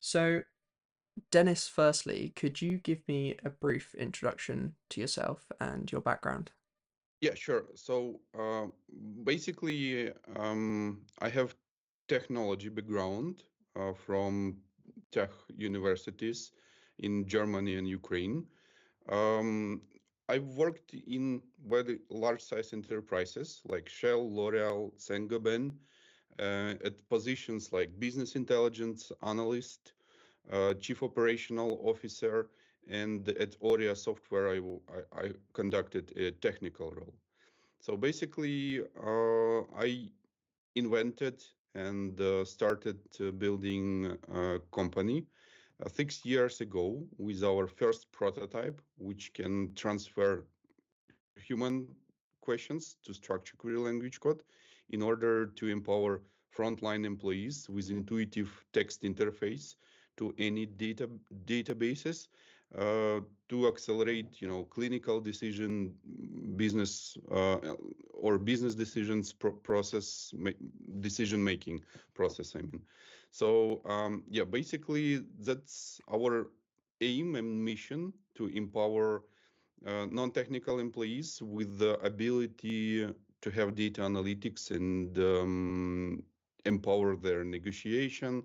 So, Denis, firstly, could you give me a brief introduction to yourself and your background? Yeah, sure. Basically, I have technology background from tech universities in Germany and Ukraine. Um, I've worked in very large size enterprises like Shell, L'Oreal, Saint-Gobain, at positions like business intelligence analyst, chief operational officer, and at Oria Software, I conducted a technical role. So basically, I invented and started building a company 6 years ago with our first prototype, which can transfer human questions to structured query language code in order to empower frontline employees with intuitive text interface to any databases uh, to accelerate, clinical decision, business or business decisions process decision making process. I mean, yeah, basically that's our aim and mission to empower non-technical employees with the ability to have data analytics and empower their negotiation,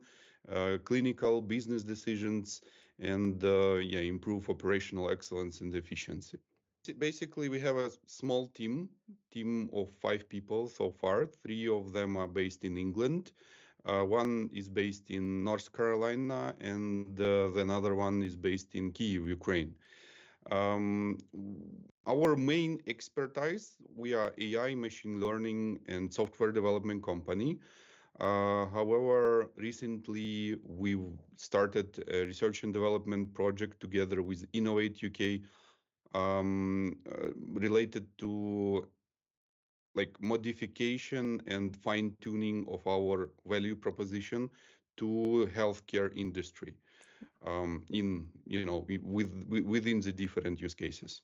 clinical business decisions, and yeah, improve operational excellence and efficiency. Basically, we have a small team of 5 people so far. 3 of them are based in England. One is based in North Carolina, and the another one is based in Kyiv, Ukraine. Um, our main expertise, we are AI, machine learning, and software development company. However, recently we've started a research and development project together with Innovate UK, related to like modification and fine tuning of our value proposition to healthcare industry in within the different use cases.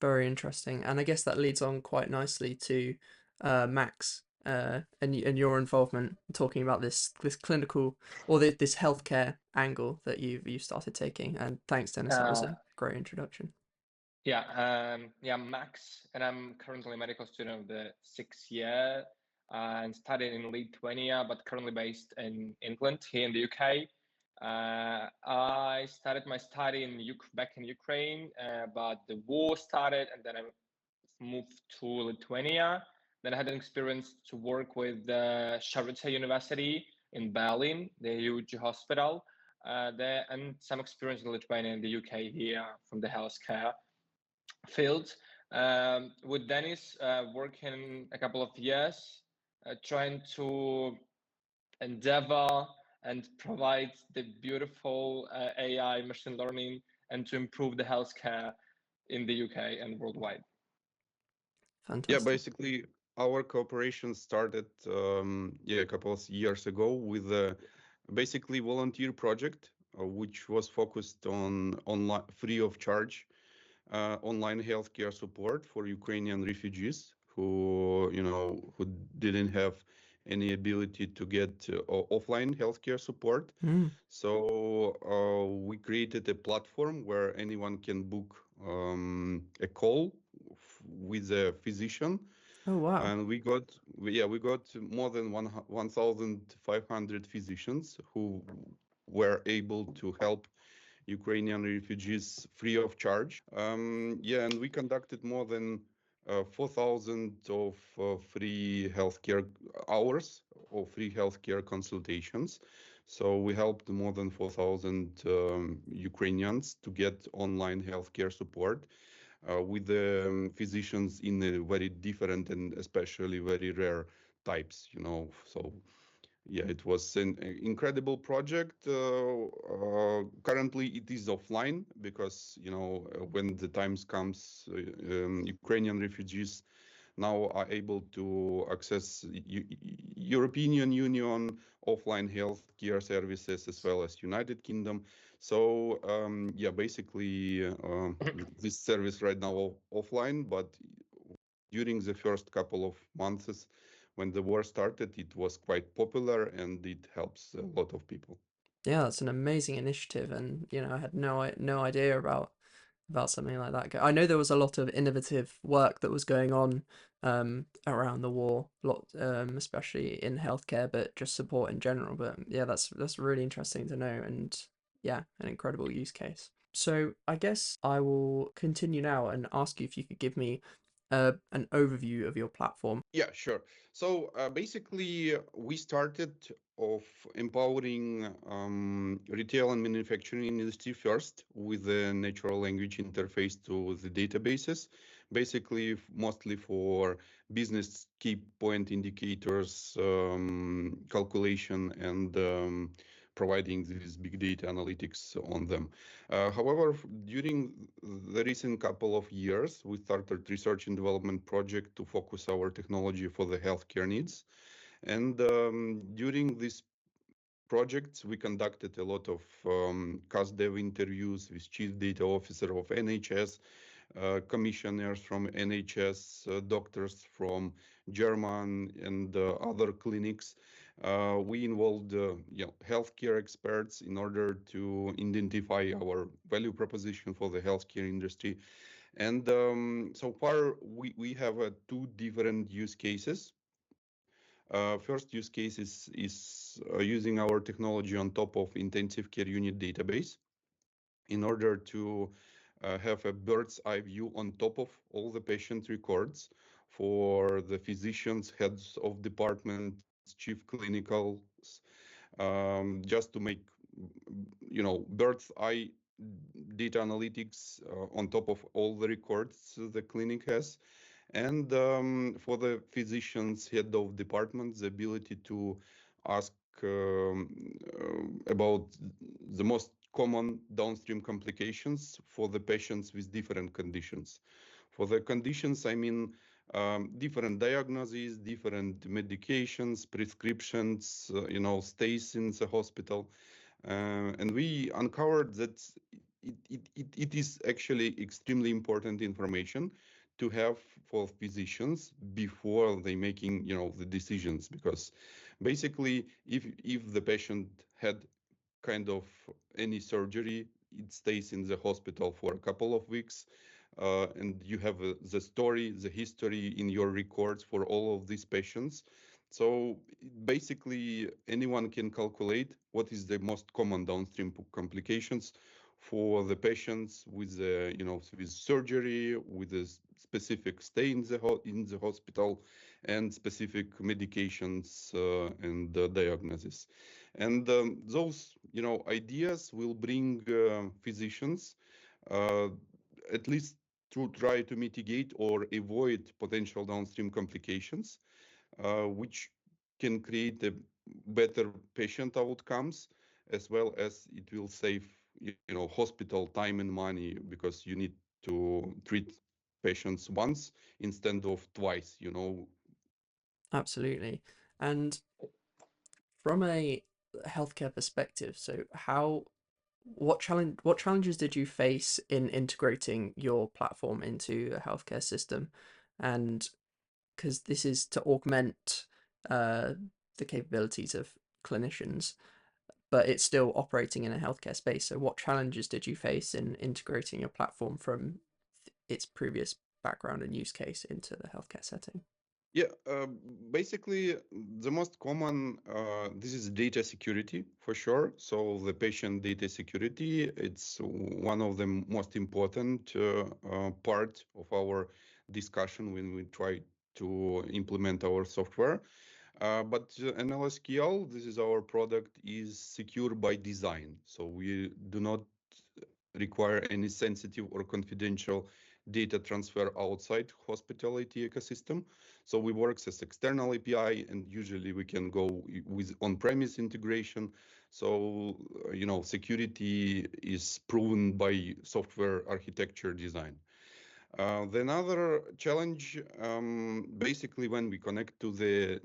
Very interesting, and I guess that leads on quite nicely to Max and your involvement talking about this clinical or this healthcare angle that you've started taking. And thanks, Dennis. That was Uh, a great introduction. yeah, Max, and I'm currently a medical student of the 6th year and studied in Lithuania, but currently based in England, here in the UK. I started my study back in Ukraine, but the war started, and then I moved to Lithuania. Then I had an experience to work with the Charité University in Berlin, the huge hospital there, and some experience in Lithuania and the UK here from the healthcare field. With Denis, working a couple of years, trying to endeavor and provide the beautiful AI machine learning and to improve the healthcare in the UK and worldwide. Yeah, Fantastic. basically, our cooperation started yeah, a couple of years ago with a basically volunteer project, which was focused on online free of charge online healthcare support for Ukrainian refugees who didn't have any ability to get offline healthcare support. Mm. So we created a platform where anyone can book a call with a physician, Oh wow. and we got more than 1,500 physicians who were able to help Ukrainian refugees free of charge. Yeah, and we conducted more than 4,000 of free healthcare hours or free healthcare consultations. So we helped more than 4,000 Ukrainians to get online healthcare support with the physicians in a very different and especially very rare types. So yeah, it was an incredible project. Currently, it is offline because when the times comes, Ukrainian refugees now are able to access European Union offline healthcare services as well as United Kingdom. So yeah, basically this service right now offline, but during the first couple of months when the war started, it was quite popular and it helps a lot of people. Yeah, that's an amazing initiative, and I had no idea about something like that. I know there was a lot of innovative work that was going on around the war, especially in healthcare, but just support in general. But yeah, that's really interesting to know, and yeah, an incredible use case. So I guess I will continue now and ask you if you could give me an overview of your platform. Yeah, sure. So basically, we started of empowering retail and manufacturing industry first with the natural language interface to the databases, basically mostly for business key point indicators, calculation, and providing these big data analytics on them. However, during the recent couple of years, we started research and development project to focus our technology for the healthcare needs. And during these projects, we conducted a lot of CAS dev interviews with chief data officer of NHS, commissioners from NHS, doctors from German and other clinics. We involved healthcare experts in order to identify our value proposition for the healthcare industry. And so far, we have two different use cases. First use case is using our technology on top of intensive care unit database in order to have a bird's eye view on top of all the patient records for the physicians, heads of departments, chief clinicals, just to make bird's eye data analytics on top of all the records the clinic has. And for the physicians, head of departments, the ability to ask about the most common downstream complications for the patients with different conditions. For the conditions, I mean different diagnoses, different medications, prescriptions, stays in the hospital. And we uncovered that it is actually extremely important information to have for physicians before they making the decisions, because basically if the patient had kind of any surgery, it stays in the hospital for a couple of weeks, and you have the story, the history in your records for all of these patients. So basically, anyone can calculate what is the most common downstream complications for the patients with with surgery, with a specific stay in the hospital, and specific medications and diagnosis. And those ideas will bring physicians uh, at least to try to mitigate or avoid potential downstream complications, which can create a better patient outcomes, as well as it will save hospital time and money, because you need to treat patients once instead of twice. Absolutely. And from a healthcare perspective, so what challenges did you face in integrating your platform into a healthcare system? And because this is to augment uh, the capabilities of clinicians, but it's still operating in a healthcare space. So what challenges did you face in integrating your platform from its previous background and use case into the healthcare setting? Yeah, basically the most common, this is data security for sure. So the patient data security, it's one of the most important part of our discussion when we try to implement our software. But NLSQL, this is our product, is secure by design. So we do not require any sensitive or confidential data transfer outside hospitality ecosystem. So we work as external API, and usually we can go with on-premise integration. So, security is proven by software architecture design. The another challenge, basically, when we connect to the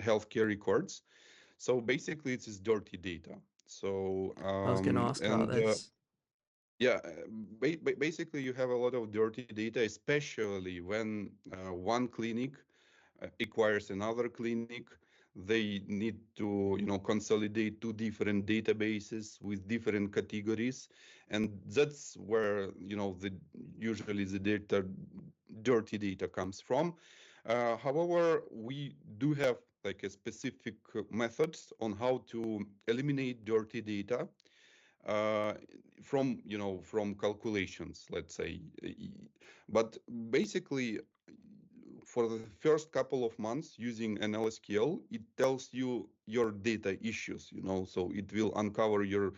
healthcare records. So basically, it is dirty data. So I was going to ask about and this. yeah, basically, you have a lot of dirty data, especially when one clinic acquires another clinic. They need to, consolidate two different databases with different categories, and that's where, usually the dirty data comes from. However, we do have like a specific methods on how to eliminate dirty data uh, from calculations, let's say. But basically, for the first couple of months using NLSQL, it tells you your data issues, so it will uncover your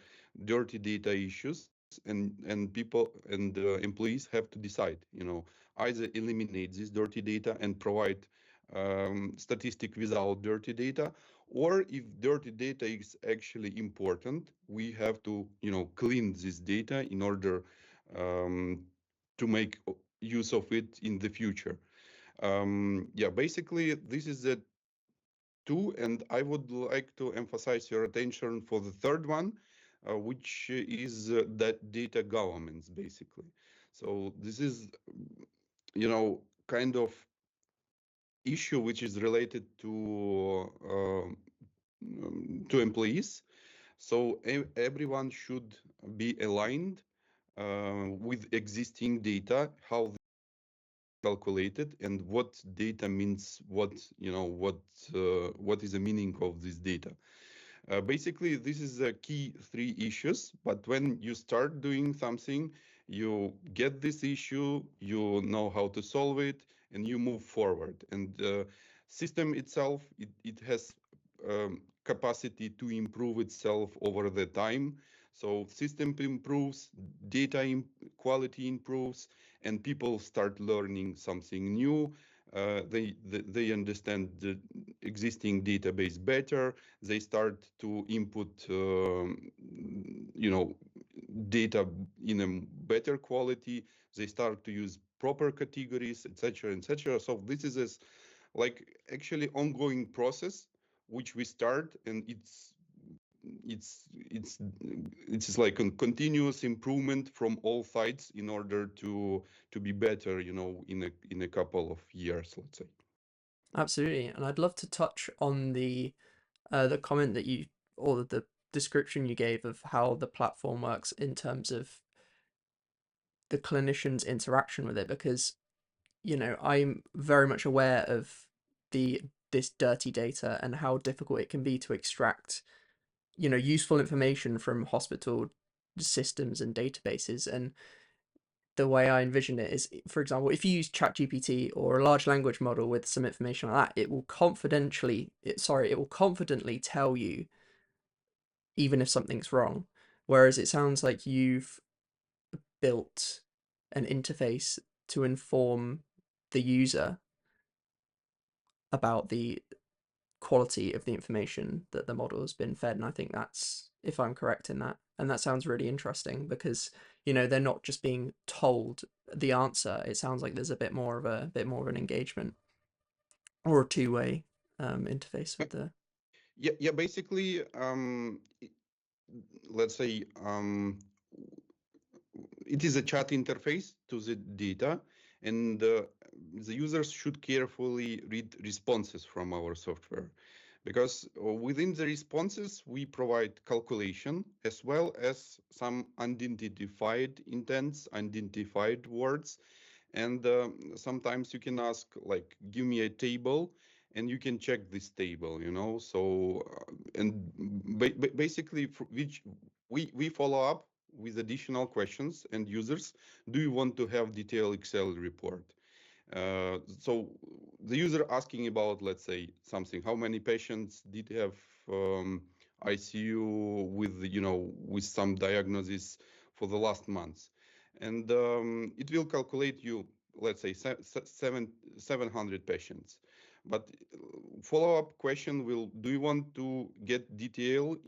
dirty data issues, and people and employees have to decide, either eliminate this dirty data and provide statistic without dirty data, or if dirty data is actually important, we have to, clean this data in order um, to make use of it in the future. Yeah, basically, this is the two, and I would like to emphasize your attention for the third one, which is that data governance, basically. So this is, kind of issue which is related to employees. So everyone should be aligned with existing data, how calculated, and what data means what, what is the meaning of this data. Basically, this is the key three issues, but when you start doing something, you get this issue, you know how to solve it, and you move forward. And the system itself, it has capacity to improve itself over the time. So system improves, data quality improves, and people start learning something new. They understand the existing database better. They start to input, data in a better quality. They start to use proper categories, etc., etc. So this is like actually ongoing process which we start, and it's like a continuous improvement from all sides in order to be better, in a couple of years, let's say. Absolutely. And I'd love to touch on the comment that you, or the description you gave of how the platform works in terms of the clinician's interaction with it, because I'm very much aware of this dirty data and how difficult it can be to extract useful information from hospital systems and databases. And the way I envision it is, for example, if you use ChatGPT or a large language model with some information like that, it will confidently tell you even if something's wrong. Whereas it sounds like you've built an interface to inform the user about the quality of the information that the model has been fed. And I think that's, if I'm correct in that, and that sounds really interesting because they're not just being told the answer. It sounds like there's a bit more of an engagement or a two-way interface with the. Yeah, basically, let's say, it is a chat interface to the data, and the users should carefully read responses from our software, because within the responses we provide calculation as well as some unidentified intents, unidentified words. And sometimes you can ask, like, give me a table, and you can check this table, so and basically, for which we follow up with additional questions. And users, do you want to have detailed Excel report? So the user asking about, let's say, something, how many patients did have ICU with some diagnosis for the last month, and it will calculate you, let's say, 700 patients. But follow-up question will, do you want to get detailed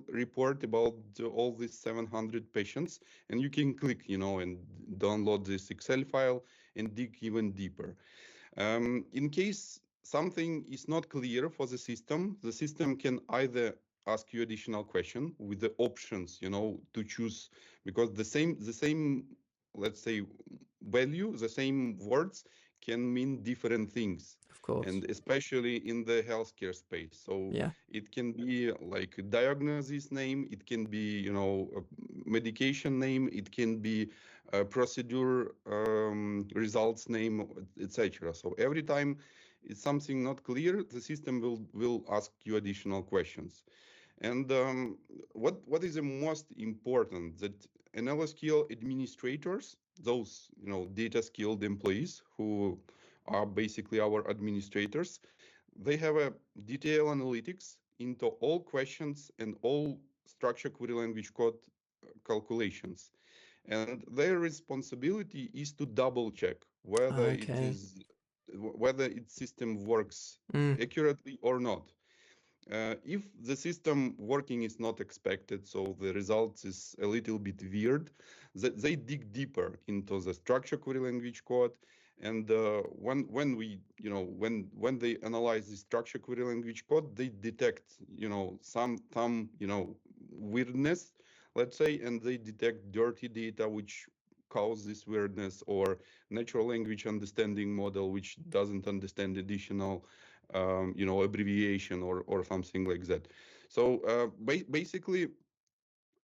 report about all these 700 patients? And you can click, and download this Excel file and dig even deeper. In case something is not clear for the system can either ask you additional question with the options, to choose, because the same, let's say, value, the same words can mean different things, Of course. and especially in the healthcare space. So Yeah. it can be like a diagnosis name, it can be, you know, a medication name, it can be a procedure results name, etc. So every time it's something not clear, the system will ask you additional questions. And what is the most important, that NLSQL administrators, those, you know, data skilled employees who are basically our administrators, they have a detailed analytics into all questions and all structure query language code calculations. And their responsibility is to double check Okay. whether its system works Mm. accurately or not. If the system working is not expected, so the results is a little bit weird, they dig deeper into the structure query language code. And when we, you know, when they analyze the structure query language code, they detect, you know, some you know, weirdness, let's say, and they detect dirty data which cause this weirdness, or natural language understanding model which doesn't understand additional you know, abbreviation or something like that. So basically,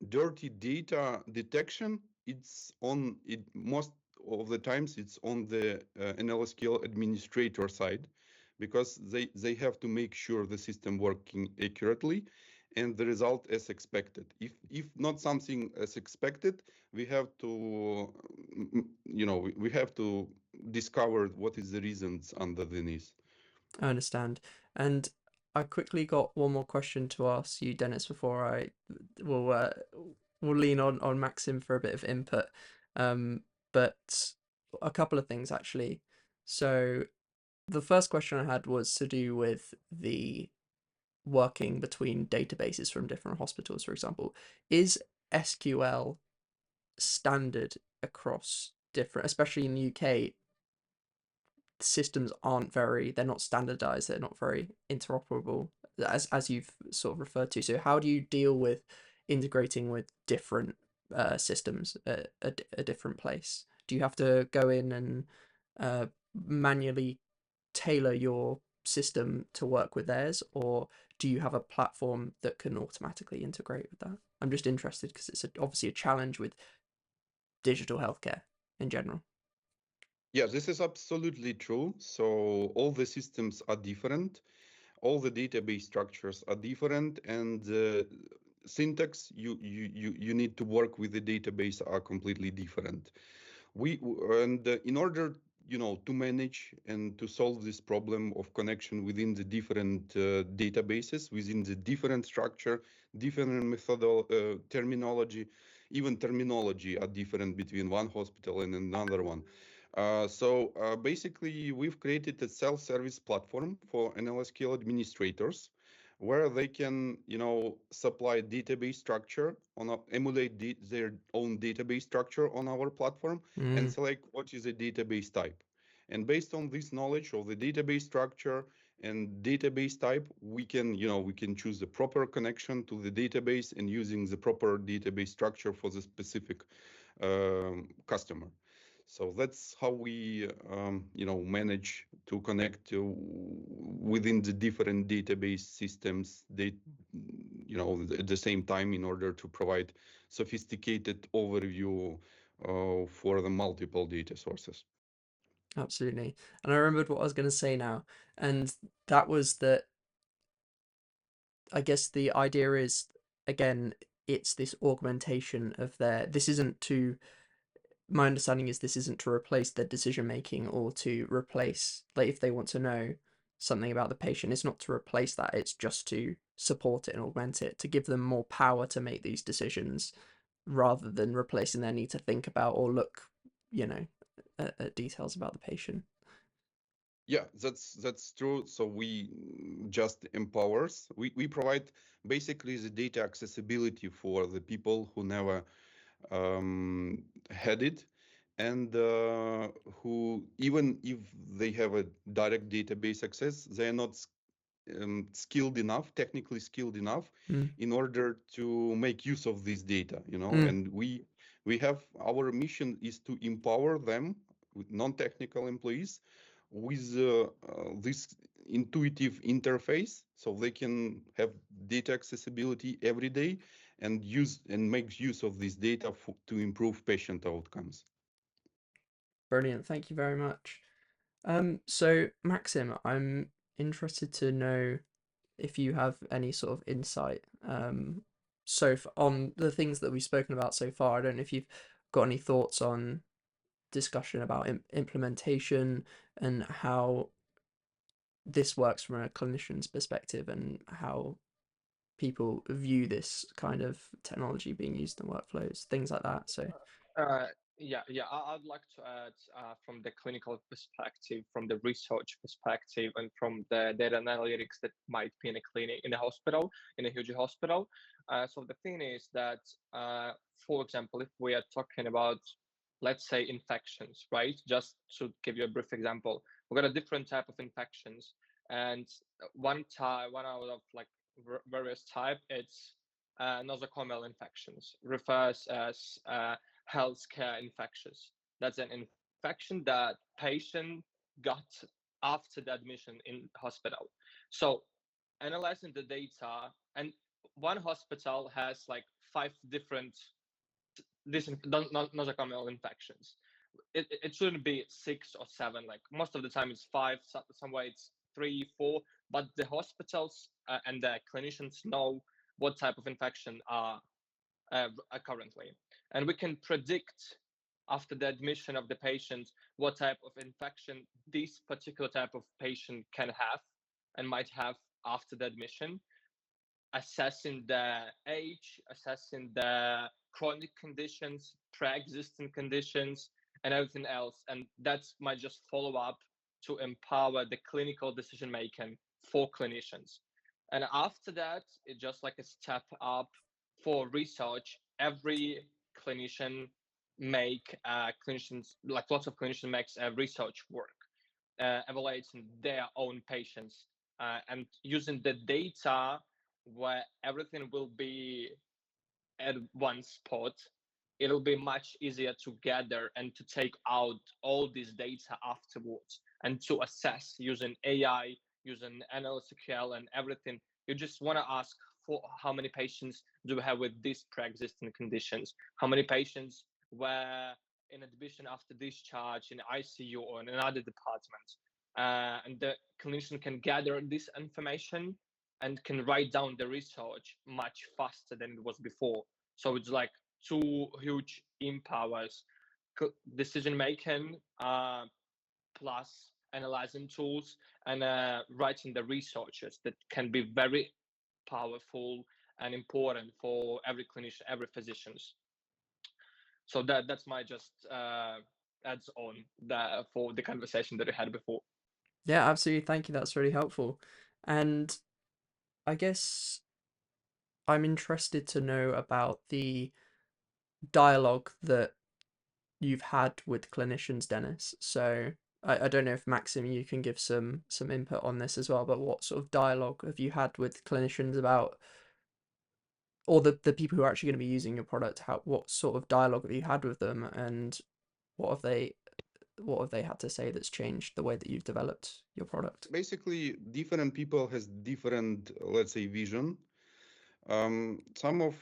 dirty data detection, it's on it most of the times it's on the NLSQL administrator side, because they have to make sure the system working accurately and the result as expected. If not something as expected, we have to, you know, we have to discover what is the reasons underneath. I understand. And I quickly got one more question to ask you, Dennis, before I will will lean on Maxim for a bit of input. But a couple of things actually. So the first question I had was to do with the working between databases from different hospitals, for example. Is SQL standard across different, especially in the UK? Systems they're not standardized, they're not very interoperable, as you've sort of referred to. So how do you deal with integrating with different systems at a different place? Do you have to go in and manually tailor your system to work with theirs, or do you have a platform that can automatically integrate with that? I'm just interested because it's obviously a challenge with digital healthcare in general. Yeah, this is absolutely true. So all the systems are different, all the database structures are different, and the syntax you need to work with the database are completely different. In order, you know, to manage and to solve this problem of connection within the different databases, within the different structure, different terminology, even terminology are different between one hospital and another one. Basically, we've created a self-service platform for NLSQL administrators, where they can, you know, supply database structure emulate their own database structure on our platform, and Mm, select what is a database type. And based on this knowledge of the database structure and database type, we can, you know, we can choose the proper connection to the database and using the proper database structure for the specific customer. So that's how we, you know, manage to connect within the different database systems. You know, at the same time, in order to provide sophisticated overview for the multiple data sources. absolutely. And I remembered what I was going to say now, and that was that I guess the idea is, again, it's this augmentation of this isn't to, my understanding is this isn't to replace their decision making or to replace, like, if they want to know something about the patient, it's not to replace that, it's just to support it and augment it, to give them more power to make these decisions rather than replacing their need to think about or look, you know, at details about the patient. Yeah, that's true. So we just empowers. We provide basically the data accessibility for the people who never had it, and who, even if they have a direct database access, they are not skilled enough, technically skilled enough, Mm. in order to make use of this data, you know. Mm. And we have, our mission is to empower them with non-technical employees with this intuitive interface, so they can have data accessibility every day and make use of this data to improve patient outcomes. Brilliant. Thank you very much. So Maxym, I'm interested to know if you have any sort of insight on the things that we've spoken about so far. I don't know if you've got any thoughts on discussion about implementation and how this works from a clinician's perspective and how people view this kind of technology being used in workflows, things like that. So I'd like to add from the clinical perspective, from the research perspective, and from the data analytics that might be in a clinic, in a hospital, in a huge hospital. So the thing is that, for example, if we are talking about, let's say, infections, right? Just to give you a brief example, we've got a different type of infections, and one out of like various type, it's nosocomial infections, refers as healthcare infectious. That's an infection that patient got after the admission in hospital. So analyzing the data, and one hospital has like 5 different nosocomial infections. It shouldn't be 6 or 7. Like most of the time it's 5, somewhere it's 3, 4. But the hospitals and the clinicians know what type of infection are currently, and we can predict after the admission of the patient what type of infection this particular type of patient can have and might have after the admission, assessing the age, assessing the chronic conditions, pre-existing conditions, and everything else. And that's my just follow up to empower the clinical decision making for clinicians. And after that, it's just like a step up for research. Every clinician clinicians, like lots of clinicians makes research work, evaluating their own patients and using the data where everything will be at one spot. It'll be much easier to gather and to take out all this data afterwards and to assess using AI, using NLSQL and everything. You just want to ask for how many patients do we have with these pre-existing conditions? How many patients were in admission after discharge in ICU or in another department? And the clinician can gather this information and can write down the research much faster than it was before. So it's like 2 huge empowers decision making plus analyzing tools and writing the researches that can be very powerful and important for every clinician, every physicians. So that's my just adds on for the conversation that we had before. yeah, absolutely. Thank you. That's really helpful. And I guess I'm interested to know about the dialogue that you've had with clinicians, Denis. So I don't know if Maxym, you can give some input on this as well, but what sort of dialogue have you had with clinicians about, or the people who are actually going to be using your product? What sort of dialogue have you had with them, and what have they had to say that's changed the way that you've developed your product? Basically, different people has different, let's say, vision. Some of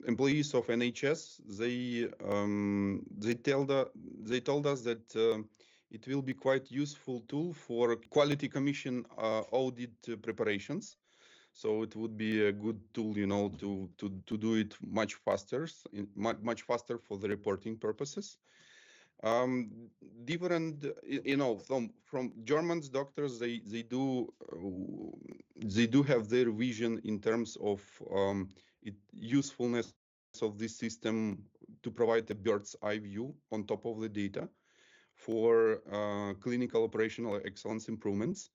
employees of NHS, they told us that it will be quite useful tool for quality commission audit preparations. So it would be a good tool, to do it much faster, much faster for the reporting purposes. Different, from Germans doctors, they do have their vision in terms of usefulness of this system to provide a bird's eye view on top of the data for clinical operational excellence improvements,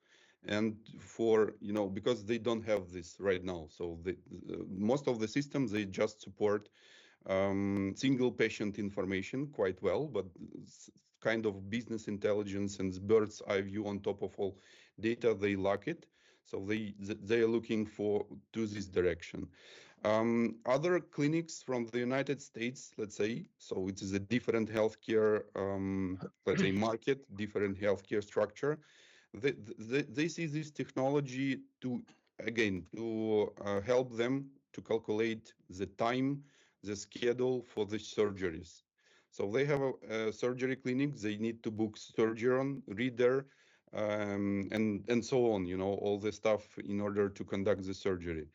and for because they don't have this right now. So most of the systems, they just support single patient information quite well, but kind of business intelligence and bird's eye view on top of all data, they lack it. So they are looking to this direction. Other clinics from the United States, let's say, so it is a different healthcare, let's say, market, different healthcare structure. They see this technology to, again, to help them to calculate the time, the schedule for the surgeries. So they have a surgery clinic. They need to book surgeon, reader, and so on. All the stuff in order to conduct the surgery,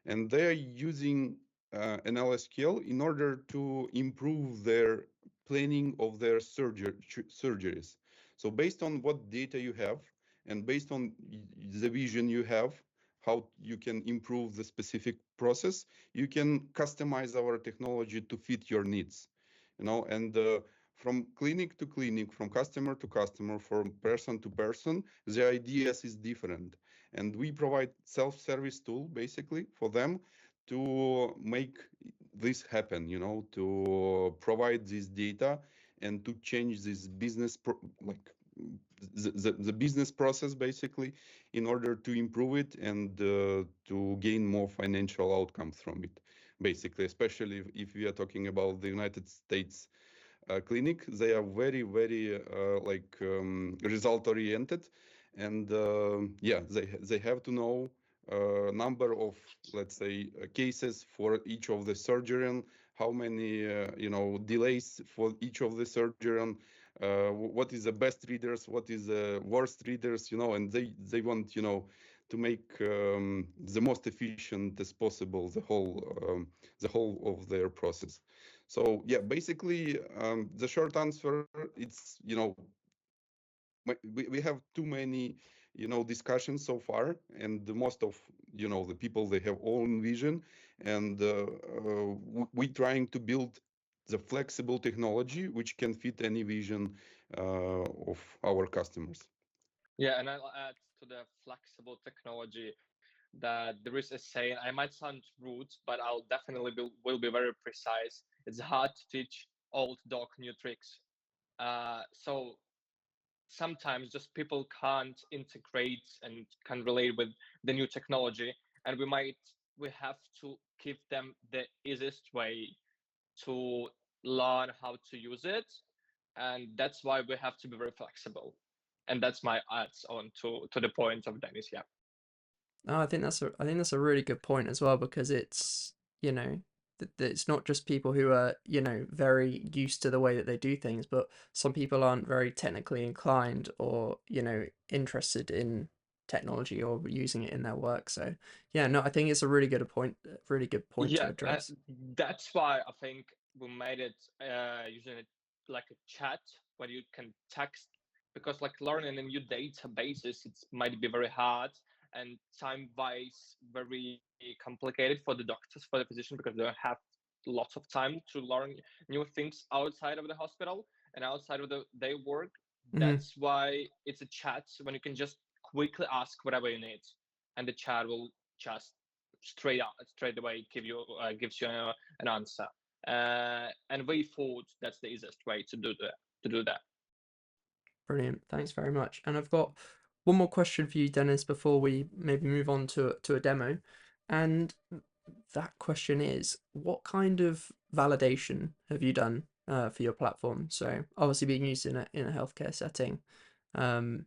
and they are using NLSQL in order to improve their planning of their surgeries. So based on what data you have and based on the vision you have, how you can improve the specific process, you can customize our technology to fit your needs. And from clinic to clinic, from customer to customer, from person to person, the ideas is different. And we provide self-service tool basically for them to make this happen, to provide this data and to change this business like the business process basically in order to improve it and to gain more financial outcomes from it, basically, especially if we are talking about the United States clinic. They are very, very result oriented, and yeah, they have to know number of, let's say, cases for each of the surgeon, how many delays for each of the surgeon, what is the best readers, what is the worst readers, and they want to make the most efficient as possible the whole of their process. So yeah, basically, the short answer, it's we have too many discussions so far, and the most of the people, they have own vision, and we trying to build the flexible technology which can fit any vision of our customers. Yeah, and I'll add to the flexible technology that there is a saying. I might sound rude, but I'll definitely will be very precise. It's hard to teach old dog new tricks. So sometimes just people can't integrate and can relate with the new technology, and we have to give them the easiest way to learn how to use it, and that's why we have to be very flexible. And that's my adds on to the point of Denis. Yeah. I think that's a really good point as well, because it's it's not just people who are very used to the way that they do things, but some people aren't very technically inclined or interested in technology or using it in their work. So yeah, no, I think it's a really good point to Yeah, address. that's why I think we made it using it like a chat where you can text, because like learning a new databases, it might be very hard and time wise very complicated for the doctors, for the physician, because they don't have lots of time to learn new things outside of the hospital and outside of their work. Mhm. That's why it's a chat when you can just quickly ask whatever you need, and the chat will just straight away gives you an answer. And we thought that's the easiest way to do that. Brilliant. Thanks very much. And I've got one more question for you, Denis, before we maybe move on to a demo. And that question is, what kind of validation have you done for your platform? So obviously being used in a healthcare setting, um,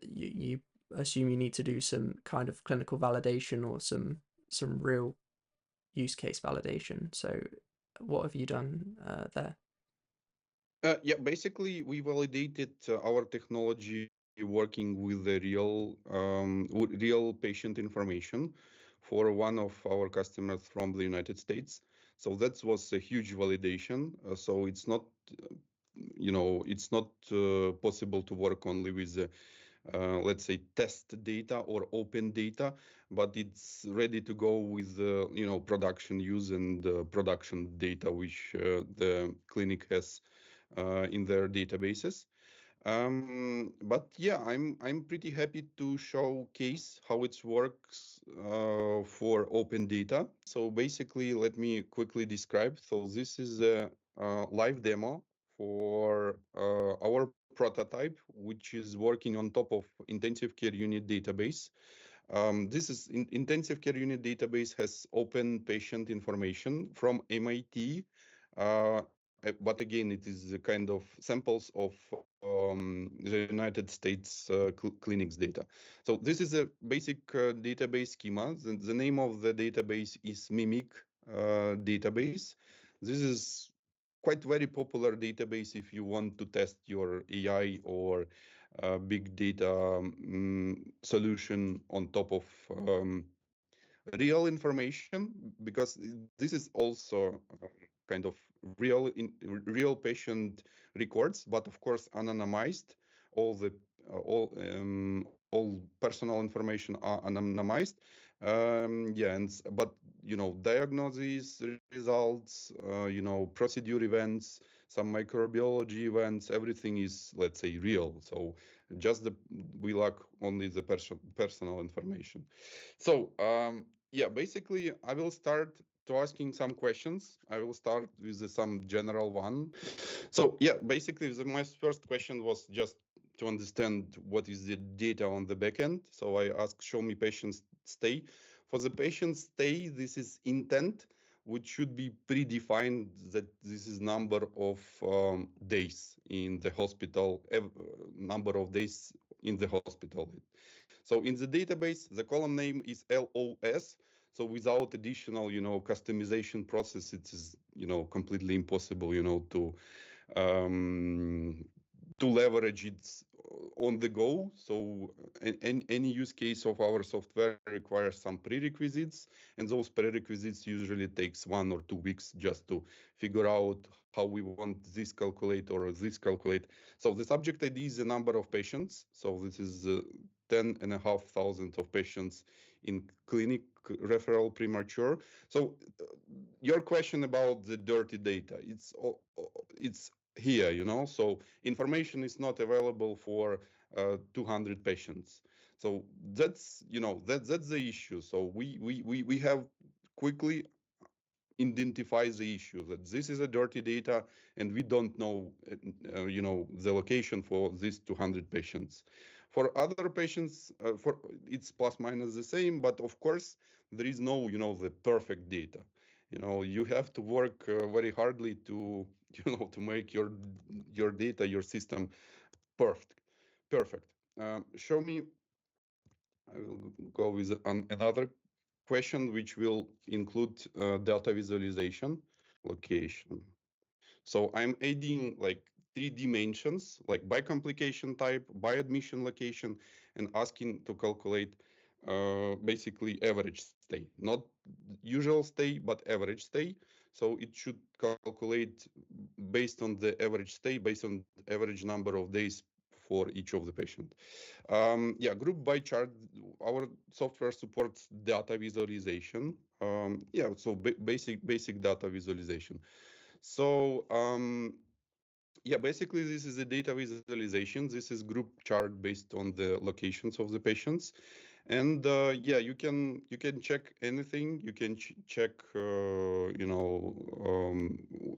you assume you need to do some kind of clinical validation or some real use case validation. So what have you done there? Yeah, basically, we validated our technology working with the real patient information for one of our customers from the United States. So that was a huge validation. So it's not, it's not possible to work only with let's say, test data or open data, but it's ready to go with production use and production data which the clinic has in their databases. But yeah, I'm pretty happy to showcase how it works for open data. So basically, let me quickly describe. So this is a live demo for our prototype, which is working on top of intensive care unit database. This is intensive care unit database has open patient information from MIT, but again, it is a kind of samples of the United States clinics data. So this is a basic database schema. The name of the database is Mimic database. This is quite very popular database if you want to test your AI or big data solution on top of real information, because this is also kind of real patient records, but of course anonymized. All the all personal information are anonymized. Yeah, but diagnosis results, procedure events, some microbiology events, everything is, let's say, real. So just we lack only the personal information. So yeah, basically I will start to asking some questions. I will start with some general one. So yeah, basically my first question was just to understand what is the data on the backend. So I asked, show me patient stay. For the patient stay, this is intent, which should be predefined, that this is number of days in the hospital, number of days in the hospital. So in the database, the column name is LOS. So without additional, customization process, it is, completely impossible, um, to leverage it on the go. So any use case of our software requires some prerequisites, and those prerequisites usually takes 1 or 2 weeks just to figure out how we want this calculate or this calculate. So the subject ID is the number of patients. So this is 10,500 of patients in clinic referral premature. So your question about the dirty data, it's here, so information is not available for 200 patients. So that's, that's the issue. So we have quickly identify the issue that this is a dirty data and we don't know, the location for these 200 patients. For other patients, for it's plus minus the same, but of course there is no, the perfect data. You have to work very hardly to, to make your data, your system perfect. Perfect. Show me. I will go with another question, which will include data visualization, location. So I'm adding like 3 dimensions, like by complication type, by admission location, and asking to calculate basically average stay, not usual stay, but average stay. So it should calculate based on the average stay, based on average number of days for each of the patient. Yeah, group by chart. Our software supports data visualization. Yeah, so basic data visualization. So yeah, basically this is a data visualization. This is group chart based on the locations of the patients, and yeah, you can check anything. You can check,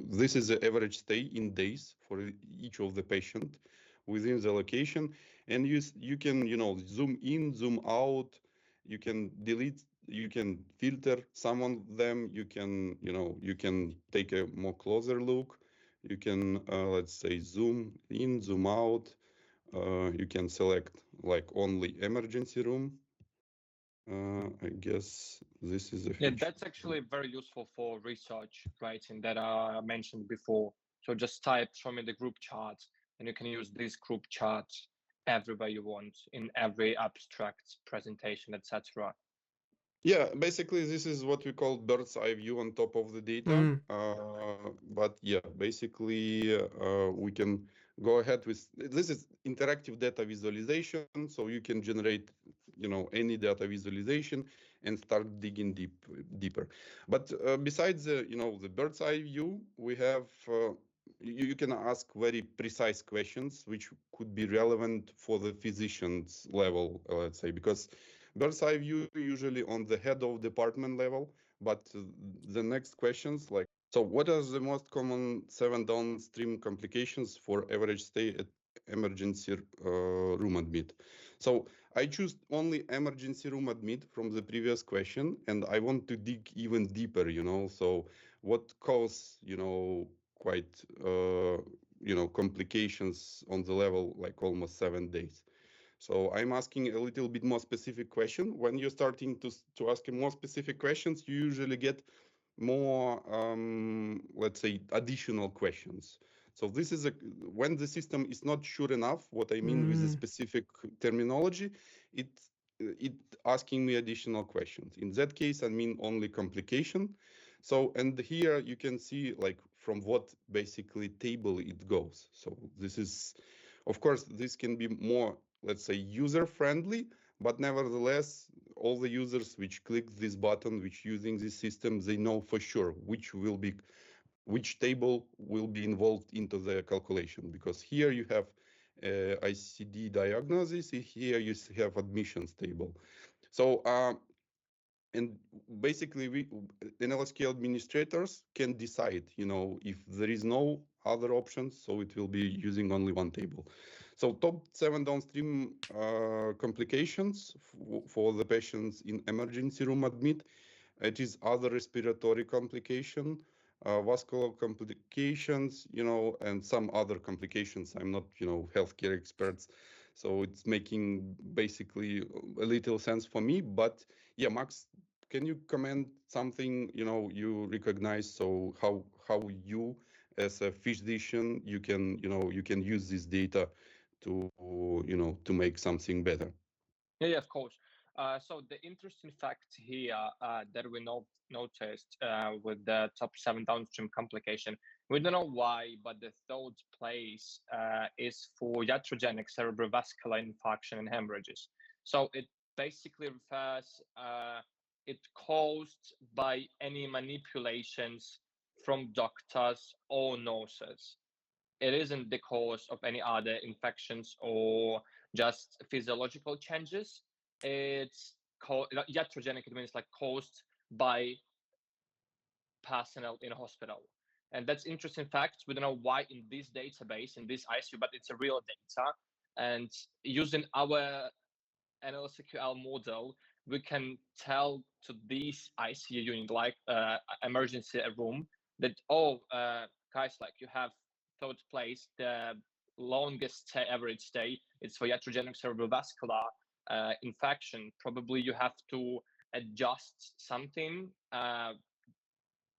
this is the average stay in days for each of the patient within the location, and you can zoom in, zoom out. You can delete. You can filter some of them. You can you can take a more closer look. You can let's say zoom in, zoom out. You can select like only emergency room. I guess this is a Yeah, feature. that's actually very useful for research writing that I mentioned before. So just type show me the group charts, and you can use these group charts everywhere you want in every abstract presentation, etc. Yeah, basically this is what we call bird's eye view on top of the data. Mm. But yeah, basically we can go ahead with this is interactive data visualization, so you can generate any data visualization and start digging deeper. But besides the the bird's eye view, we have you can ask very precise questions which could be relevant for the physician's level, let's say, because bird's eye view usually on the head of department level, but the next questions like, so what are the most common 7 downstream complications for average stay at emergency room admit? So I choose only emergency room admit from the previous question, and I want to dig even deeper, so what cause, quite, complications on the level like almost 7 days. So I'm asking a little bit more specific question. When you're starting to ask more specific questions, you usually get more, let's say, additional questions. So this is when the system is not sure enough what I mean with the specific terminology, it asking me additional questions. In that case, I mean only complication. So, and here you can see like from what basically table it goes. So this is, of course, this can be more, let's say, user friendly, but nevertheless, all the users which click this button, which using this system, they know for sure which table will be involved into the calculation, because here you have ICD diagnosis, here you have admissions table. So and basically we NLSQL administrators can decide, if there is no other options, so it will be using only one table. So top 7 downstream complications for the patients in emergency room admit. It is other respiratory complication, vascular complications, and some other complications. I'm not, healthcare experts, so it's making basically a little sense for me. But yeah, Max, can you comment something, you recognize? So how you, as a physician, you can use this data to, to make something better. Yeah, of course. So the interesting fact here that we noticed with the top 7 downstream complication, we don't know why, but the third place is for iatrogenic cerebrovascular infarction and hemorrhages. So it basically refers it caused by any manipulations from doctors or nurses. It isn't the cause of any other infections or just physiological changes. It's iatrogenic. It means like caused by personnel in a hospital. And that's interesting fact. We don't know why in this database, in this ICU, but it's a real data. And using our NLSQL model, we can tell to this ICU unit, like emergency room, that guys, like you have third place, the longest average stay, it's for iatrogenic cerebrovascular infection. Probably you have to adjust something.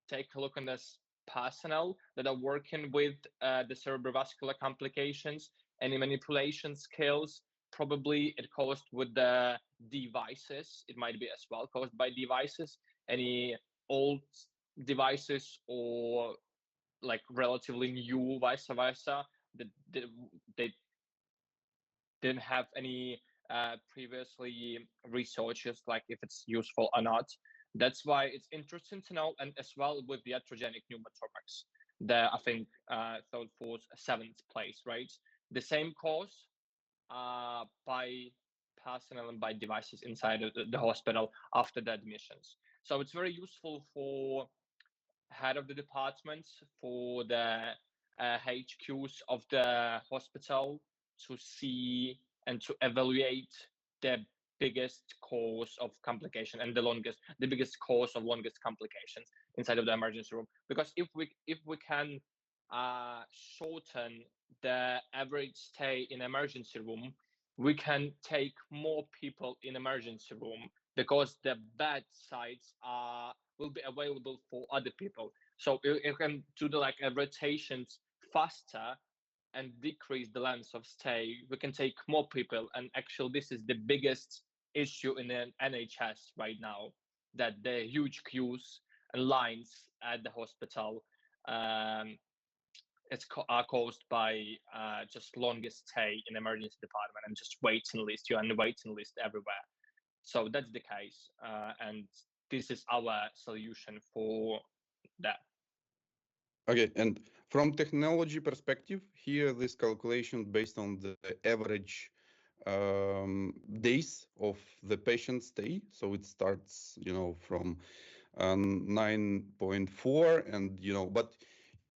Take a look on this personnel that are working with the cerebrovascular complications, any manipulation skills. Probably it caused with the devices. It might be as well caused by devices, any old devices or like relatively new, vice versa. They didn't have any previously researches, like if it's useful or not. That's why it's interesting to know, and as well with the iatrogenic pneumothorax, I think third, fourth, seventh place, right? The same cause by personnel and by devices inside of the hospital after the admissions. So it's very useful for head of the departments, for the HQs of the hospital to see and to evaluate the biggest cause of complication and the biggest cause of longest complications inside of the emergency room. Because if we can shorten the average stay in emergency room, we can take more people in emergency room because the bed sites will be available for other people. So you can do the like rotations faster and decrease the length of stay. We can take more people, and actually this is the biggest issue in the NHS right now, that the huge queues and lines at the hospital are caused by just longest stay in emergency department and just waiting list. You're on the waiting list everywhere. So that's the case, and this is our solution for that. Okay, and from technology perspective, here this calculation based on the average days of the patient stay. So it starts, from 9.4, and but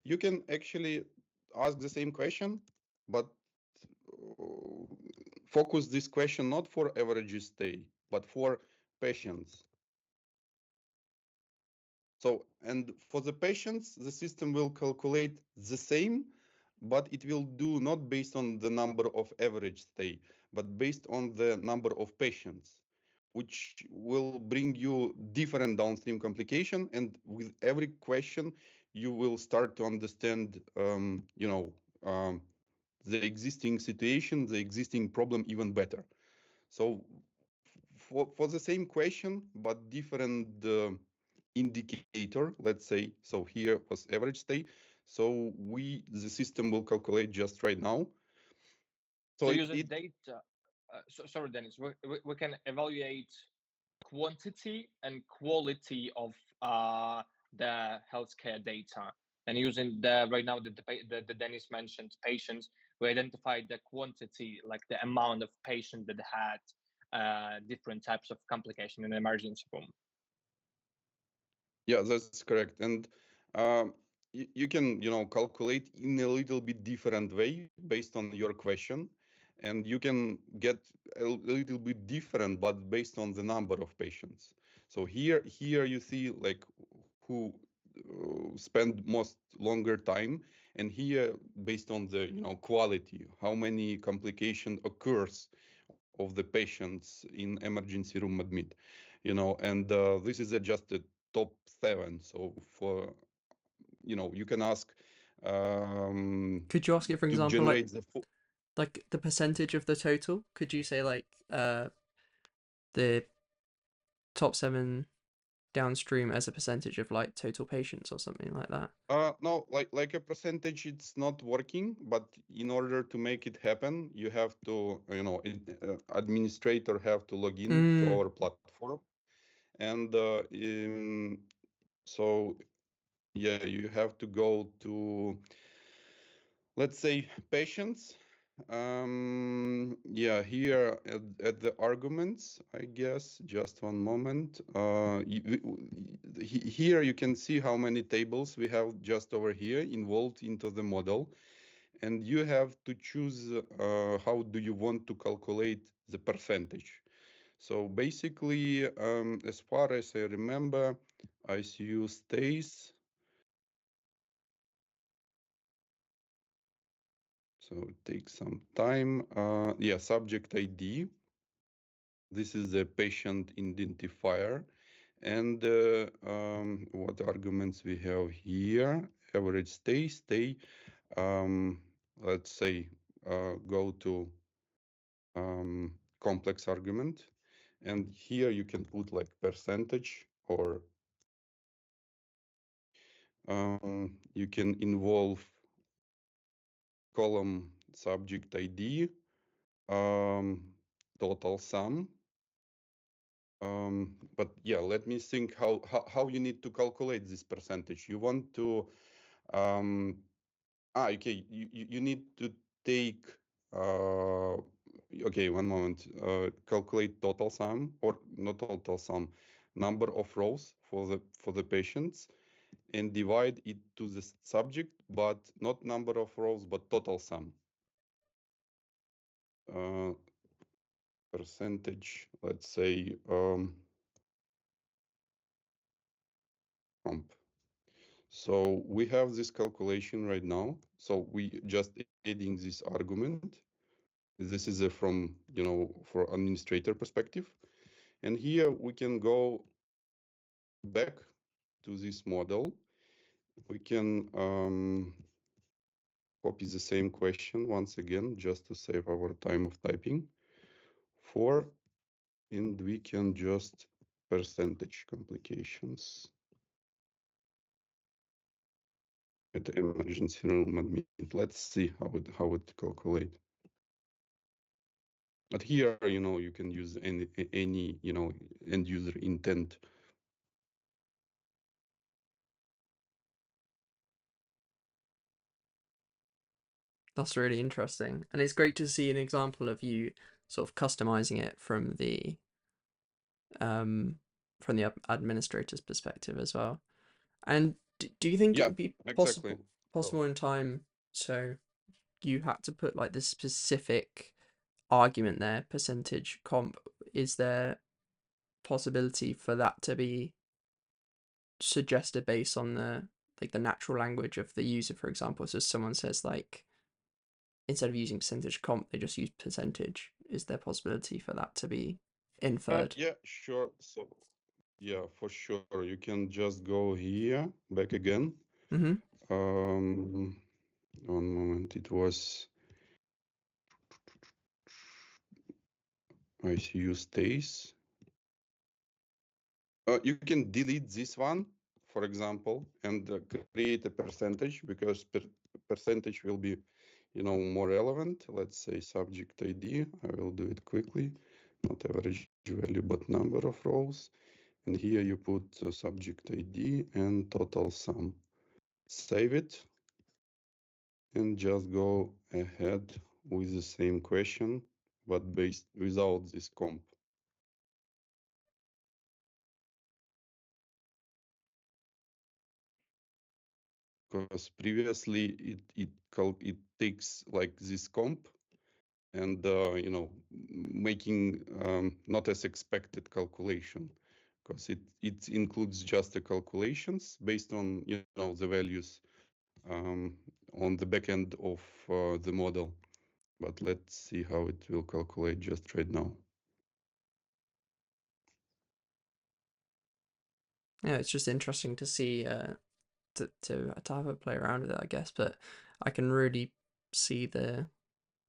you can actually ask the same question, but focus this question not for average stay, but for patients. So, and for the patients, the system will calculate the same, but it will do not based on the number of average stay, but based on the number of patients, which will bring you different downstream complication. And with every question, you will start to understand, the existing situation, the existing problem even better. So for the same question, but different indicator, let's say, so here was average stay. So the system will calculate just right now. So using data, sorry, Denis, we can evaluate quantity and quality of the healthcare data. And using right now the Denis mentioned patients, we identified the quantity, like the amount of patients that had different types of complication in the emergency room. Yeah, that's correct. And you can, calculate in a little bit different way based on your question. And you can get a little bit different, but based on the number of patients. So here you see like who spend most longer time, and here based on the quality, how many complication occurs of the patients in emergency room admit, and this is just a top 7. So for you can ask Could you ask it, for to example, generate like the percentage of the total? Could you say like the top 7 downstream as a percentage of like total patients or something like that? No, like a percentage, it's not working. But in order to make it happen, you have to, administrator have to log in to our platform, and so yeah, you have to go to, let's say, patients. Yeah, here at the arguments, I guess, just one moment. Here you can see how many tables we have just over here involved into the model. And you have to choose how do you want to calculate the percentage. So basically, as far as I remember, ICU stays. So it takes some time. Yeah, subject ID. This is the patient identifier. And what arguments we have here? Average stay. Let's say go to complex argument. And here you can put like percentage, or you can involve column subject ID, total sum. But yeah, let me think how you need to calculate this percentage. You want to okay, you need to take okay, one moment, calculate total sum, or not total sum, number of rows for the patients, and divide it to the subject, but not number of rows, but total sum. Percentage, let's say comp. So we have this calculation right now. So we just adding this argument. This is from, for administrator perspective. And here we can go back to this model. We can copy the same question once again, just to save our time of typing. And we can just percentage complications at the emergency room admit. Let's see how it calculate. But here, you can use any end user intent. That's really interesting, and it's great to see an example of you sort of customizing it from the administrator's perspective as well. And do you think it would be exactly. possible in time, so you had to put like this specific argument there, percentage comp, is there possibility for that to be suggested based on the natural language of the user, for example? So someone says, like, instead of using percentage comp, they just use percentage. Is there possibility for that to be inferred? Yeah, sure. So yeah, for sure. You can just go here, back again. One moment. It was ICU stays. You can delete this one, for example, and create a percentage, because percentage will be, more relevant. Let's say subject ID. I will do it quickly. Not average value, but number of rows. And here you put subject ID and total sum. Save it and just go ahead with the same question, but without this comp. Because previously it takes like this comp and making not as expected calculation, because it includes just the calculations based on the values on the back end of the model. But let's see how it will calculate just right now. Yeah, it's just interesting to see to have a play around with it, I guess. But I can really see the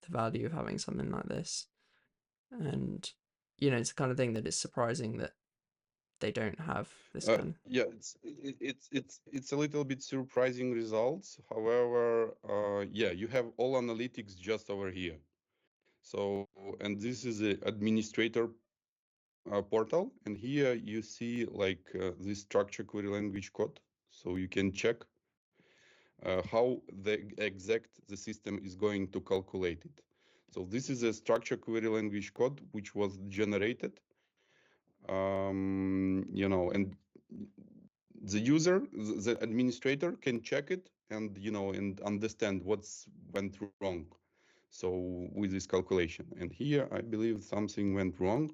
value of having something like this, and it's the kind of thing that is surprising that they don't have this kind. Yeah, it's a little bit surprising results. However, yeah, you have all analytics just over here. So, and this is the administrator portal, and here you see like this structure query language code, so you can check how the system is going to calculate it. So this is a structure query language code which was generated, and the user, the administrator, can check it and and understand what's went wrong. So with this calculation, and here I believe something went wrong,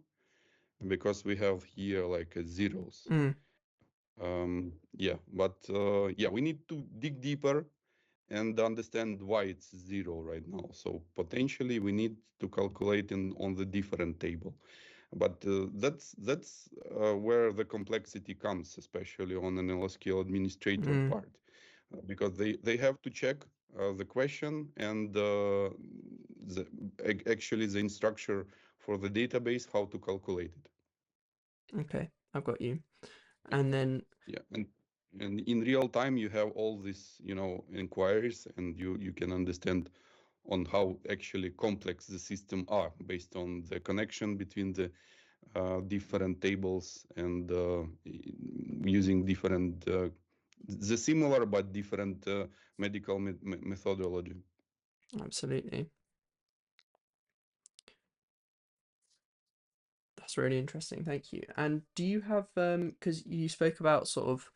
because we have here like zeros. Yeah, but yeah, we need to dig deeper and understand why it's zero right now. So potentially we need to calculate on the different table. But that's where the complexity comes, especially on an NLSQL administrator part, because they have to check the question and actually the instruction for the database, how to calculate it. Okay, I've got you. And then yeah, and in real time you have all these inquiries, and you can understand on how actually complex the system are based on the connection between the different tables and using different the similar but different medical methodology. Absolutely. That's really interesting. Thank you. And do you have because you spoke about sort of,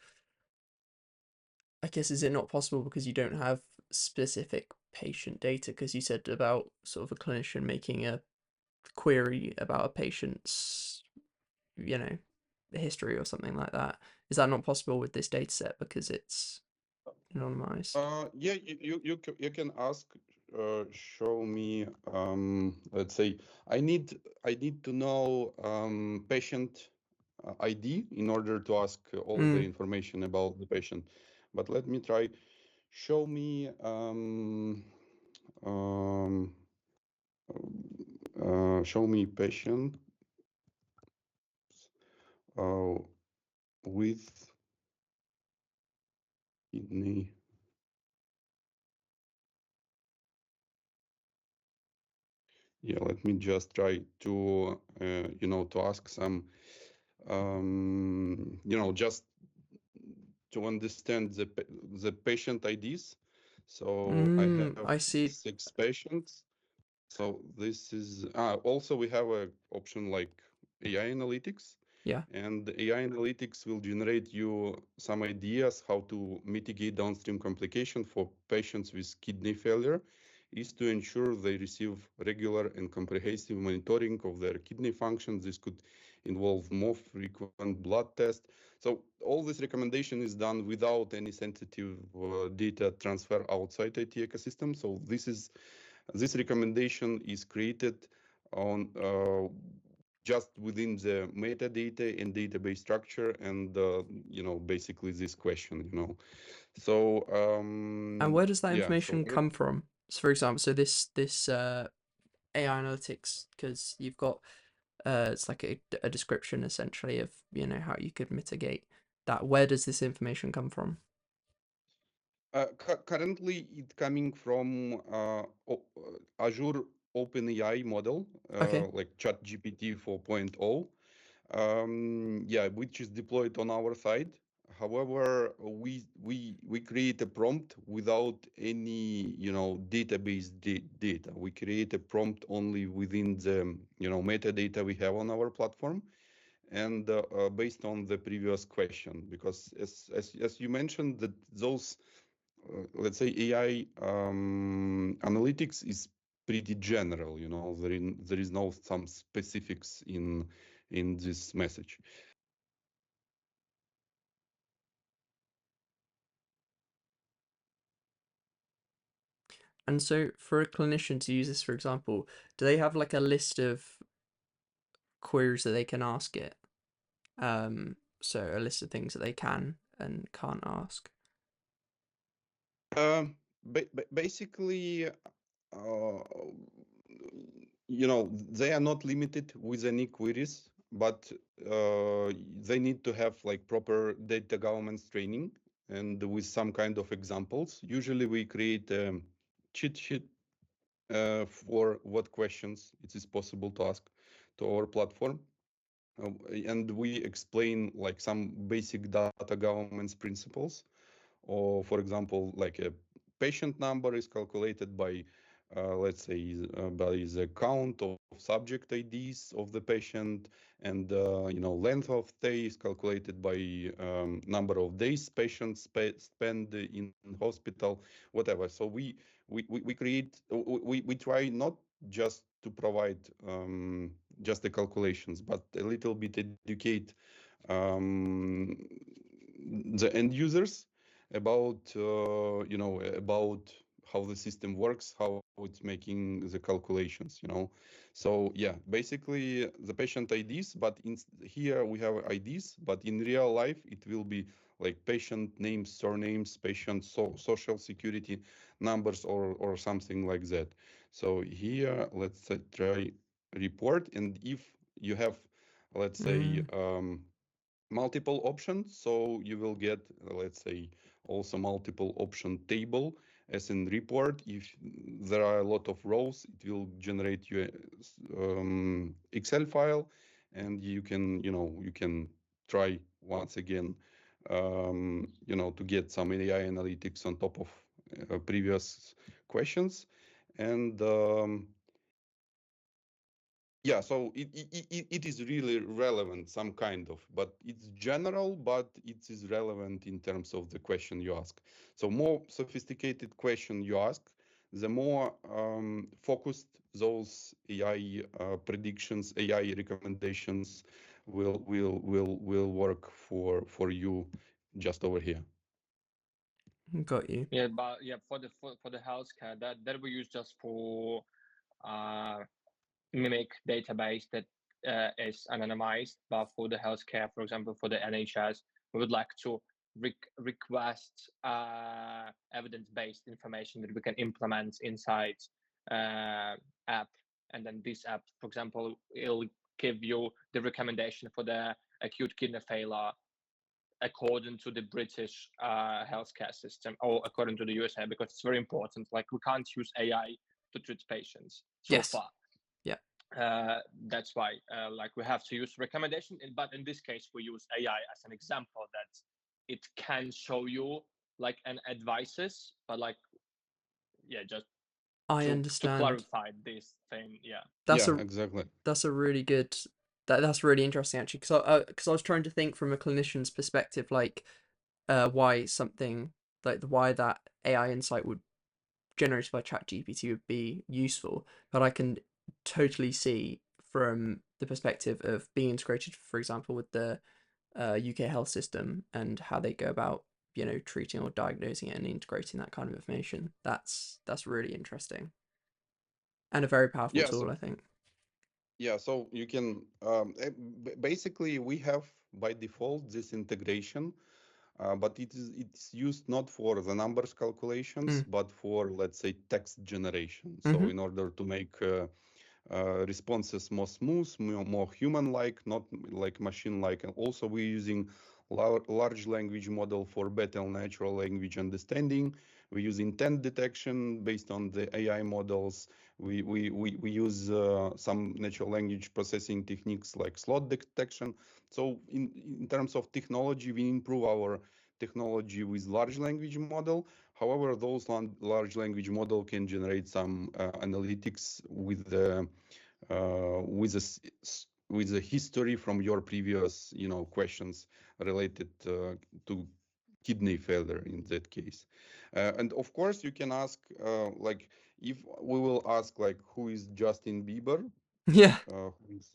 I guess, is it not possible because you don't have specific patient data? Because you said about sort of a clinician making a query about a patient's, history or something like that. Is that not possible with this data set because it's anonymized? Yeah, you can ask, show me, let's say I need to know patient ID in order to ask all the information about the patient. But let me try. Show me show me patient with kidney. Yeah, let me just try to to ask some just to understand the patient IDs. So I have I see. 6 patients. So this is also we have a option like AI analytics. Yeah. And the AI analytics will generate you some ideas how to mitigate downstream complication for patients with kidney failure. is to ensure they receive regular and comprehensive monitoring of their kidney function. This could involve more frequent blood tests. So all this recommendation is done without any sensitive data transfer outside IT ecosystem. So this recommendation is created on just within the metadata and database structure, and basically this question. So And where does that yeah, so information come from? So for example, so this AI analytics, because you've got it's like a description essentially of how you could mitigate that. Where does this information come from? Currently, it's coming from Azure OpenAI model, Okay. like ChatGPT 4.0, yeah, which is deployed on our side. However, we create a prompt without any database data. We create a prompt only within the metadata we have on our platform, and based on the previous question, because as you mentioned, that those let's say AI analytics is pretty general. There is no some specifics in this message. And so for a clinician to use this, for example, do they have like a list of queries that they can ask it? So a list of things that they can and can't ask. Basically, they are not limited with any queries, but they need to have like proper data governance training and with some kind of examples. Usually we create a cheat sheet for what questions it is possible to ask to our platform. And we explain like some basic data governance principles. Or for example, like a patient number is calculated by let's say by the count of subject IDs of the patient, and length of stay is calculated by number of days patients spend in hospital, whatever. So we create, we try not just to provide just the calculations, but a little bit educate the end users about about how the system works, how it's making the calculations. So yeah, basically the patient IDs, but here we have IDs, but in real life it will be like patient names, surnames, patient social security numbers, or something like that. So here let's try report, and if you have, let's say, multiple options, so you will get, let's say, also multiple option table as in report. If there are a lot of rows, it will generate you Excel file, and you can try once again to get some AI analytics on top of previous questions. And yeah, so it is really relevant, some kind of, but it's general, but it is relevant in terms of the question you ask. So more sophisticated question you ask, the more focused those AI predictions, AI recommendations will work for you just over here. Got you. Yeah, but yeah, for the healthcare, that we use just for mimic database that is anonymized. But for the healthcare, for example, for the NHS, we would like to request evidence-based information that we can implement inside app, and then this app, for example, it'll give you the recommendation for the acute kidney failure according to the British healthcare system, or according to the USA, because it's very important. Like, we can't use AI to treat patients so Yes. far. Yeah. That's why like we have to use recommendation, but in this case we use AI as an example that it can show you like an advices, but like, yeah, just I to understand. clarify this thing. Yeah. That's Yeah, exactly. That's a really good. That's really interesting actually, because I was trying to think from a clinician's perspective, like why something like why that AI insight would generated by ChatGPT would be useful, but I can totally see from the perspective of being integrated, for example, with the UK health system and how they go about, treating or diagnosing it and integrating that kind of information. That's really interesting and a very powerful Yeah, tool, so I think. yeah, so you can basically we have by default this integration, but it's used not for the numbers calculations, Mm. but for, let's say, text generation. So Mm-hmm. in order to make responses more smooth, more human-like, not like machine-like. And also we're using large language model for better natural language understanding. We use intent detection based on the AI models. We use some natural language processing techniques like slot detection. So in terms of technology, we improve our technology with large language model. However, those large language model can generate some analytics with the with the history from your previous questions related to kidney failure in that case. And of course you can ask like, if we will ask like, who is Justin Bieber, Yeah. who is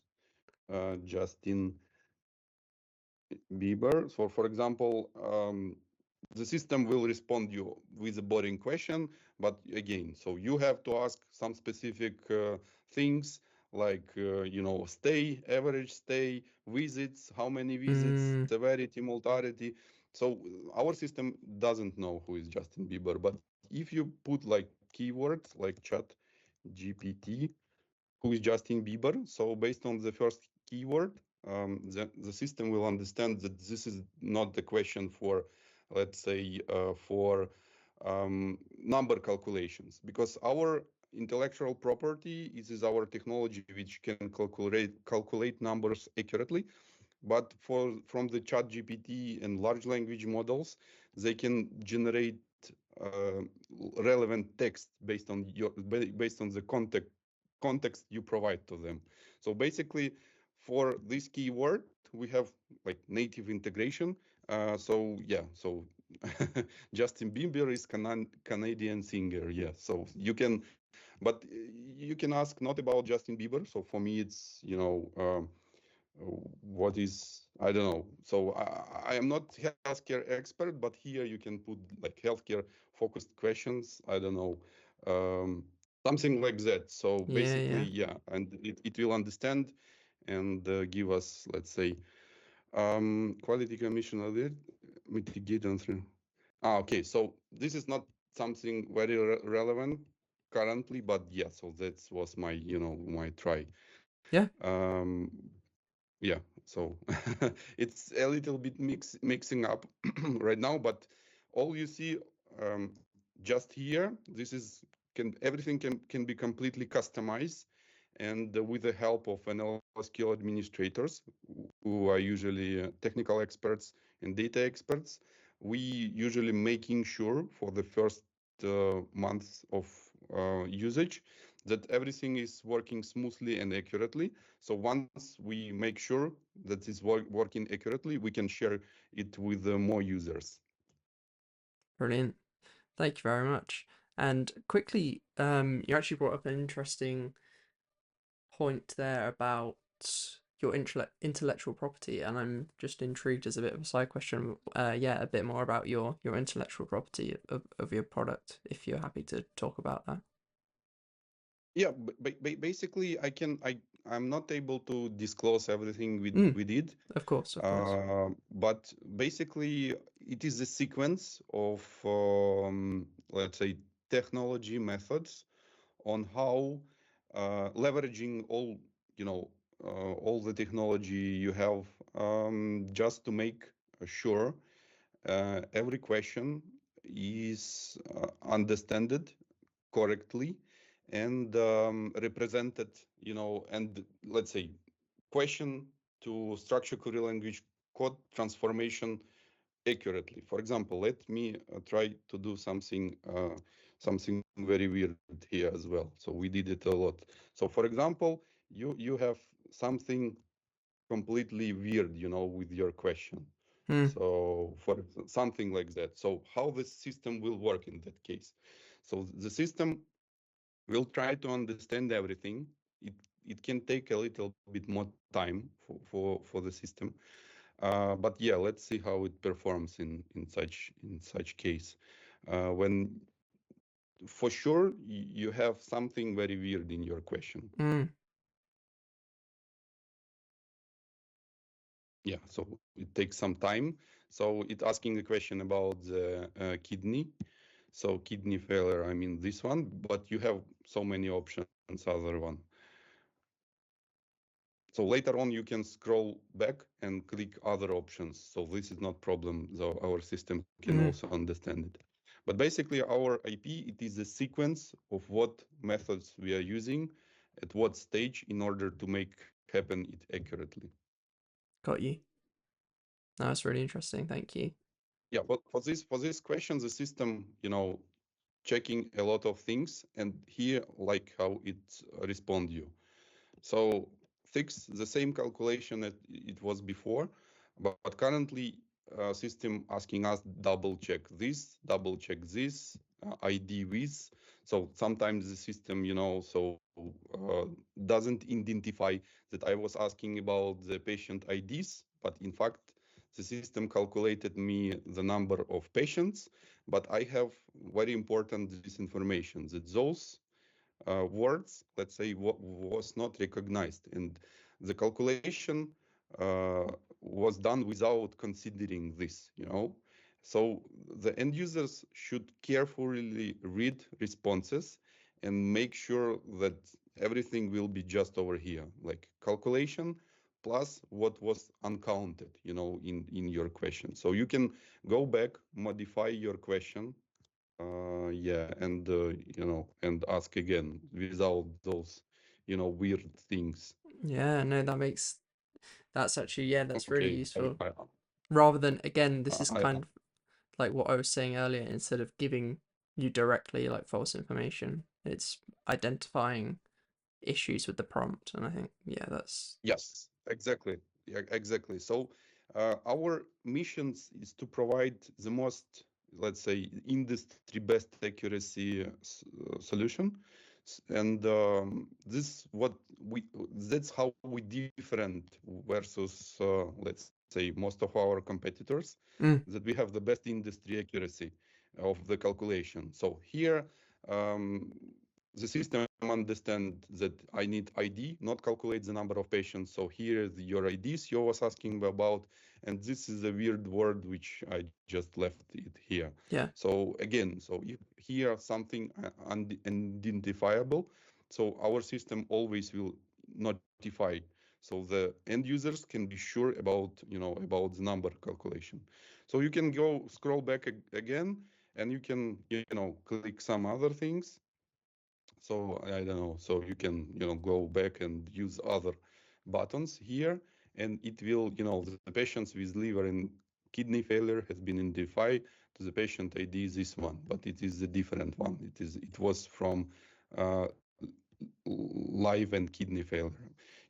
Justin Bieber. So for example, the system will respond you with a boring question, but again, so you have to ask some specific things like stay, average stay, visits, how many visits, Mm. severity, mortality. So our system doesn't know who is Justin Bieber, but if you put like keywords like chat GPT, who is Justin Bieber. So based on the first keyword, the system will understand that this is not the question for, let's say, for number calculations, because our intellectual property is our technology which can calculate numbers accurately. But from the chat GPT and large language models, they can generate uh, relevant text based on the context you provide to them. So basically, for this keyword, we have like native integration. So yeah, so Justin Bieber is Canadian singer. Yeah, so you can, but you can ask not about Justin Bieber. So for me, it's what is, I don't know. So I am not healthcare expert, but here you can put like healthcare focused questions. I don't know, something like that. So Yeah, basically, yeah. yeah, and it will understand and give us, let's say, quality commission audit, mitigate and through. Okay, so this is not something very relevant currently, but yeah, so that was my, my try. Yeah. Yeah, so it's a little bit mixing up right now, but all you see just here, this is everything can be completely customized, and with the help of NLSQL administrators who are usually technical experts and data experts, we usually making sure for the first months of usage that everything is working smoothly and accurately. So once we make sure that it's working accurately, we can share it with more users. Brilliant. Thank you very much. And quickly, you actually brought up an interesting point there about your intellectual property, and I'm just intrigued as a bit of a side question. Yeah, a bit more about your intellectual property of your product, if you're happy to talk about that. Yeah, basically, I'm not able to disclose everything we did, Of course, of course. but basically, it is a sequence of let's say technology methods on how leveraging all the technology you have, just to make sure every question is understood correctly and represented, and let's say question to structure query language code transformation accurately. For example, let me try to do something very weird here as well. So we did it a lot. So for example, you have something completely weird, with your question. Hmm. So for something like that. So how the system will work in that case? So the system will try to understand everything. It can take a little bit more time for the system. But yeah, let's see how it performs in such case. When for sure you have something very weird in your question. Yeah, so it takes some time. So it's asking a question about the kidney. So kidney failure, I mean this one, but you have so many options, other one. So later on, you can scroll back and click other options. So this is not problem, though our system can also understand it. But basically, our IP, it is a sequence of what methods we are using at what stage in order to make happen it accurately. Got you. No, that's really interesting. Thank you. Yeah, but for this question, the system, checking a lot of things, and here, like how it respond you. So fix the same calculation that it was before, but currently system asking us double check this, ID with. So sometimes the system, doesn't identify that I was asking about the patient IDs, but in fact, the system calculated me the number of patients, but I have very important disinformation that those words, let's say, was not recognized. And the calculation was done without considering this, So the end users should carefully read responses and make sure that everything will be just over here, like calculation plus what was uncounted, in your question. So you can go back, modify your question, and ask again without those, weird things. Yeah, no, that's actually, that's really Okay, useful. Rather than, again, this is I kind of like what I was saying earlier, instead of giving you directly like false information, it's identifying issues with the prompt. And I think, that's... Yes, exactly. Yeah, exactly. So our missions is to provide the most, let's say, industry best accuracy solution. And that's how we different versus, let's say, most of our competitors, that we have the best industry accuracy of the calculation. So here, the system understand that I need ID, not calculate the number of patients. So here is your IDs you was asking about, and this is a weird word which I just left it here. Yeah. So again, so if here something unidentifiable, so our system always will notify. So the end users can be sure about, about the number calculation. So you can go scroll back again, and you can, click some other things. So I don't know. So you can, go back and use other buttons here, and it will, the patients with liver and kidney failure has been identified to the patient ID this one, but it is a different one. It was from uh, liver and kidney failure.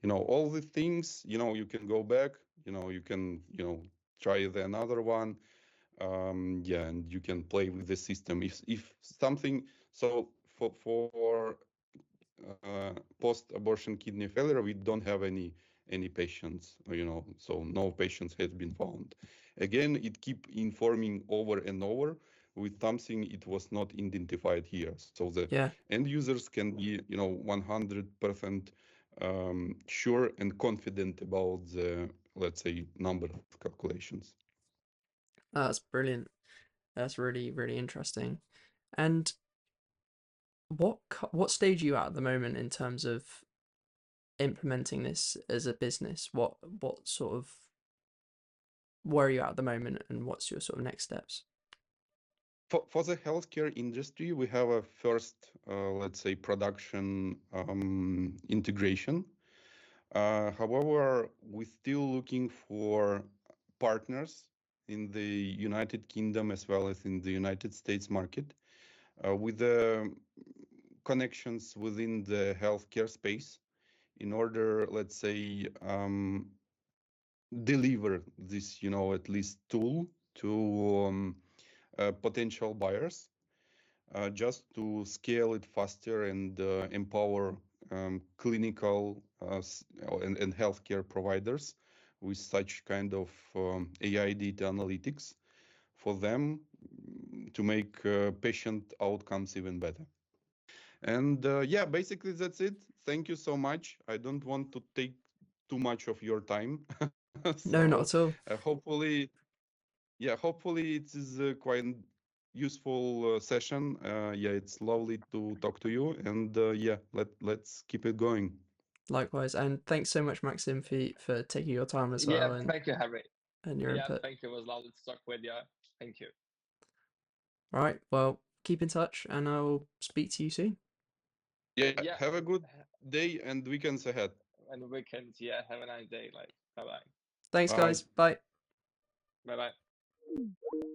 All the things, you can go back, you can, try another one. And you can play with the system if something. So for post-abortion kidney failure, we don't have any patients, so no patients has been found. Again, it keep informing over and over with something it was not identified here. So the end users can be, 100% sure and confident about the, let's say, number of calculations. That's brilliant. That's really, really interesting. And what stage are you at the moment in terms of implementing this as a business? What sort of, where are you at the moment, and what's your sort of next steps? For the healthcare industry, we have a first, let's say, production integration. However, we're still looking for partners in the United Kingdom as well as in the United States market with the connections within the healthcare space in order, let's say, deliver this, at least tool to potential buyers. just to scale it faster and empower clinical and healthcare providers with such kind of AI data analytics for them to make patient outcomes even better. And yeah, basically that's it. Thank you so much. I don't want to take too much of your time. No, not So at all. hopefully it is quite useful session. Yeah, it's lovely to talk to you, and yeah, let's keep it going. Likewise, and thanks so much, Maxym, for taking your time as Yeah, well and thank you, Harry. your Yeah, input. thank you. It was lovely to talk with you. Thank you. All right, well, keep in touch, and I'll speak to you soon. Yeah, Yeah. have a good day and weekends ahead. And weekends. Yeah, have a nice day. Like, bye bye. Thanks, Bye. guys. Bye. Bye bye.